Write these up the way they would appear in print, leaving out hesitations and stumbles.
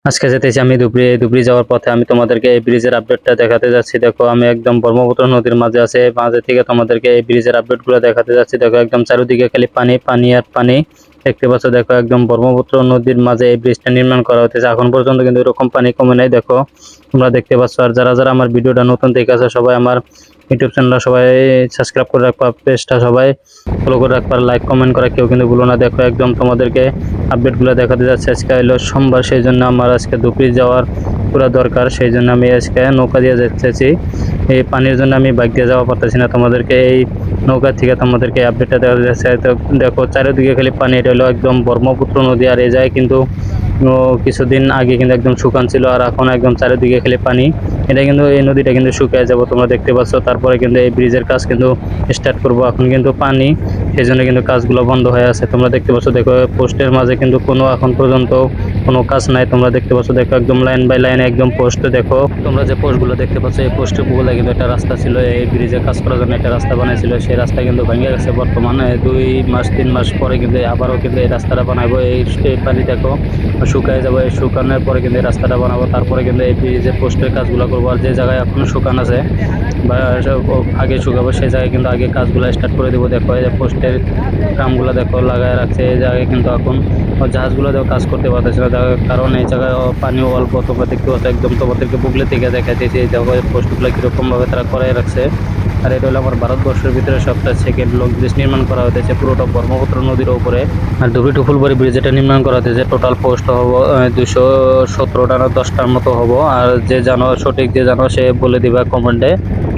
আজকে যেতেছি আমি ধুবড়ী। ধুবড়ী যাওয়ার পথে আমি তোমাদেরকে এই ব্রিজের আপডেটটা দেখাতে যাচ্ছি। দেখো আমি একদম ব্রহ্মপুত্র নদীর মাঝে আছে, মাঝে থেকে তোমাদেরকে এই ব্রিজের আপডেট গুলো দেখাতে যাচ্ছি। দেখো একদম চারিদিকে খালি পানি পানি আর পানি দেখতে পাচ্ছ। দেখো একদম ব্রহ্মপুত্র নদীর মাঝে এই ব্রিজটা নির্মাণ করা হতেছে। এখন পর্যন্ত কিন্তু এরকম পানি কমে নাই, দেখো তোমরা দেখতে পাচ্ছ। আর যারা যারা আমার ভিডিওটা নতুন দেখে আছে সবাই আমার ইউটিউব চ্যানেলটা সবাই সাবস্ক্রাইব করে রাখবা, পেজটা সবাই ফলো করে রাখবা, লাইক কমেন্ট করা কেউ কিন্তু ভুলো না। দেখো একদম তোমাদেরকে আপডেটগুলো দেখাতে যাচ্ছে। আজকে হলো সোমবার, সেই জন্য আমার আজকে ধুবড়ী যাওয়ার পুরো দরকার, সেই জন্য আমি আজকে নৌকা দিয়ে যাচ্ছি। এই পানির জন্য আমি বাইক দিয়ে যাওয়া পারতেছি না, তোমাদেরকে এই নৌকা থেকে তোমাদেরকে আপডেটটা দেখাতে যাচ্ছে। তো দেখো চারিদিকে খালি পানি, এটা হলো একদম ব্রহ্মপুত্র নদী। আর এই যায় কিন্তু কিছুদিন আগে কিন্তু একদম শুকান ছিল, আর এখন একদম চারিদিকে খালি পানি। এটা কিন্তু এই নদীটা কিন্তু শুকিয়ে যাবো, তোমরা দেখতে পাচ্ছ। তারপরে কিন্তু এই ব্রিজের কাজ কিন্তু স্টার্ট করবো। এখন কিন্তু পানি, সেই জন্য কিন্তু কাজগুলো বন্ধ হয়ে আছে, তোমরা দেখতে পাচ্ছ। দেখো পোস্টের মাঝে কিন্তু কোনো এখন পর্যন্ত কোনো কাজ নাই, তোমরা দেখতে পাচ্ছ। দেখো একদম লাইন বাই লাইন একদম পোস্ট। দেখো তোমরা যে পোস্টগুলো দেখতে পাচ্ছ, এই পোস্টের বলে কিন্তু একটা রাস্তা ছিল, এই ব্রিজে কাজ করার জন্য একটা রাস্তা বানাইছিল। সেই রাস্তা কিন্তু ভেঙে গেছে বর্তমানে 2 মাস 3 মাস পরে কিন্তু আবারও কিন্তু এই রাস্তাটা বানাবো। এই পানি দেখো শুকায় যাবো, এই শুকানোর পরে কিন্তু এই রাস্তাটা বানাবো। তারপরে কিন্তু এই ব্রিজের পোস্টের কাজগুলো করবো। আর যে জায়গায় এখনো শুকান আছে বা আগে শুকাবো, সেই জায়গায় কিন্তু আগে কাজগুলো স্টার্ট করে দেবো। দেখো এই যে পোস্টের ট্রামগুলো দেখো লাগায় রাখছে, এই জায়গায় কিন্তু এখন জাহাজগুলো দেখো কাজ করতে পারতেছে না, কারণ এই জায়গায় পানিও অল্প, তোমরা দেখতে পাচ্ছ। একদম তোমাদেরকে বুকলে থেকে দেখাইতেছি এই জায়গায় পোস্টগুলো কীরকম ভাবে তারা করাই রাখছে। আর এটা হলো আমার ভারতবর্ষের ভিতরে সবচেয়ে সেকেন্ড লং ব্রিজ নির্মাণ করা হয়েছে পুরোটা ব্রহ্মপুত্র নদীর উপরে। আর ধুবড়ী টু ফুলবাড়ি ব্রিজ এটা নির্মাণ করা হয়েছে, টোটাল পোস্ট হবো 217টা না 10টার মতো হবো। আর যে জানো সঠিক, যে জানো সে বলে দিবা কমেন্টে,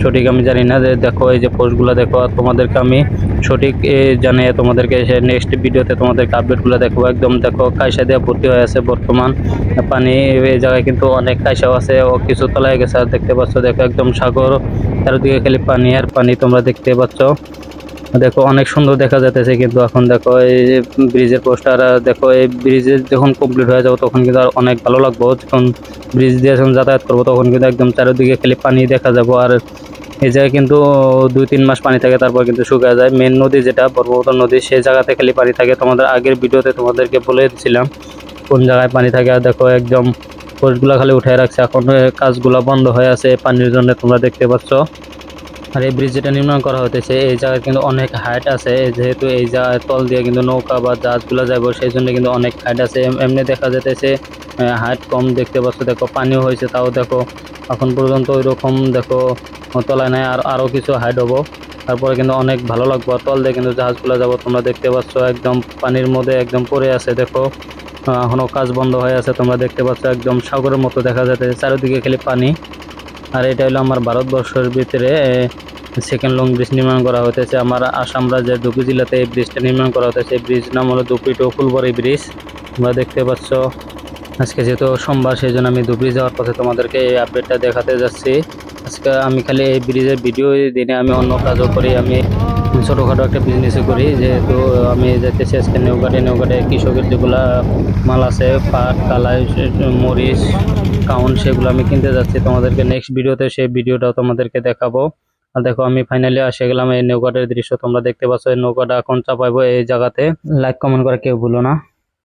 সঠিক আমি জানি না। যে দেখো এই যে পোস্টগুলো দেখো, আর তোমাদেরকে আমি সঠিক জানিয়ে তোমাদেরকে নেক্সট ভিডিওতে তোমাদেরকে আপডেটগুলো দেখবো। একদম দেখো কাইসা দিয়ে ভর্তি হয়ে আছে বর্তমান পানি। এই জায়গায় কিন্তু অনেক কাইসাও আছে, ও কিছু তলায় গেছে। আর দেখতে পাচ্ছ দেখো একদম সাগর, চারিদিকে খালি পানি আর পানি, তোমরা দেখতে পাচ্ছ। দেখো অনেক সুন্দর দেখা যাইতেছে। কিন্তু এখন দেখো এই ব্রিজের পোস্টার, দেখো এই ব্রিজের যখন কমপ্লিট হয়ে যাবো তখন কিন্তু আর অনেক ভালো লাগবো। যখন ব্রিজ দিয়ে যখন যাতায়াত করবো তখন কিন্তু একদম চারিদিকে খালি পানি দেখা যাবো। আর এই জায়গায় কিন্তু 2-3 মাস পানি থাকে, তারপর কিন্তু শুকিয়ে যায়। মেন নদী যেটা ব্রহ্মপুত্র নদী, সেই জায়গাতে খালি পানি থাকে। তোমাদের আগের ভিডিওতে তোমাদেরকে বলে দিয়েছিলাম কোন জায়গায় পানি থাকে। আর দেখো একদম পোস্টগুলো খালি উঠায় রাখছে, এখন কাজগুলো বন্ধ হয়ে আছে পানির জন্য, তোমরা দেখতে পাচ্ছ। আর এই ব্রিজ যেটা নির্মাণ করা হতেছে এই জায়গায় কিন্তু অনেক হাইট আছে, যেহেতু এই জায়গায় তল দিয়ে কিন্তু নৌকা বা জাহাজগুলো যাবো, সেই জন্য কিন্তু অনেক হাইট আছে। এমনি দেখা যেতেছে হাইট কম, দেখতে পাচ্ছ। দেখো পানিও হয়েছে, তাও দেখো এখন পর্যন্ত ওই রকম দেখো তলায় নাই, আর আরো কিছু হাইট হবো, তারপরে কিন্তু অনেক ভালো লাগবে। আর তল দিয়ে কিন্তু জাহাজগুলো যাবো, তোমরা দেখতে পাচ্ছ। একদম পানির মধ্যে একদম পড়ে আছে, দেখো এখনো কাজ বন্ধ হয়ে আছে, তোমরা দেখতে পাচ্ছ। একদম সাগরের মতো দেখা যাচ্ছে, চারিদিকে খালি পানি। আর এটা হলো আমার ভারতবর্ষের ভিতরে সেকেন্ড লং ব্রিজ নির্মাণ করা হতেছে। আমার আসাম রাজ্যের ধুবড়ী জেলাতে এই ব্রিজটা নির্মাণ করা হতেছে। এই ব্রিজ নাম হলো ধুবড়ী টু ফুলবাড়ি ব্রিজ, তোমরা দেখতে পাচ্ছ। আজকে যেহেতু সোমবার, সেই জন্য আমি ধুবড়ী যাওয়ার পথে তোমাদেরকে এই আপডেটটা দেখাতে যাচ্ছি। আজকে আমি খালি এই ব্রিজের ভিডিও দিনে, আমি অন্য কাজও করি। আমি ছোটোখাটো একটা বিজনেসও করি, যেহেতু আমি যাইতেছি আজকে নৌকাটে কৃষকের যেগুলা মাল আছে, পাট, কালাই, মরিচ, কাউন, সেগুলো আমি কিনতে যাচ্ছি। তোমাদেরকে নেক্সট ভিডিওতে সেই ভিডিওটাও তোমাদেরকে দেখাবো। আর দেখো আমি ফাইনালি এসে গেলাম এই নৌকাটার দৃশ্য, তোমরা দেখতে পাচ্ছ। এই নৌকাটা এখন চাপাইবো এই জায়গাতে। লাইক কমেন্ট করে কেউ ভুলো না।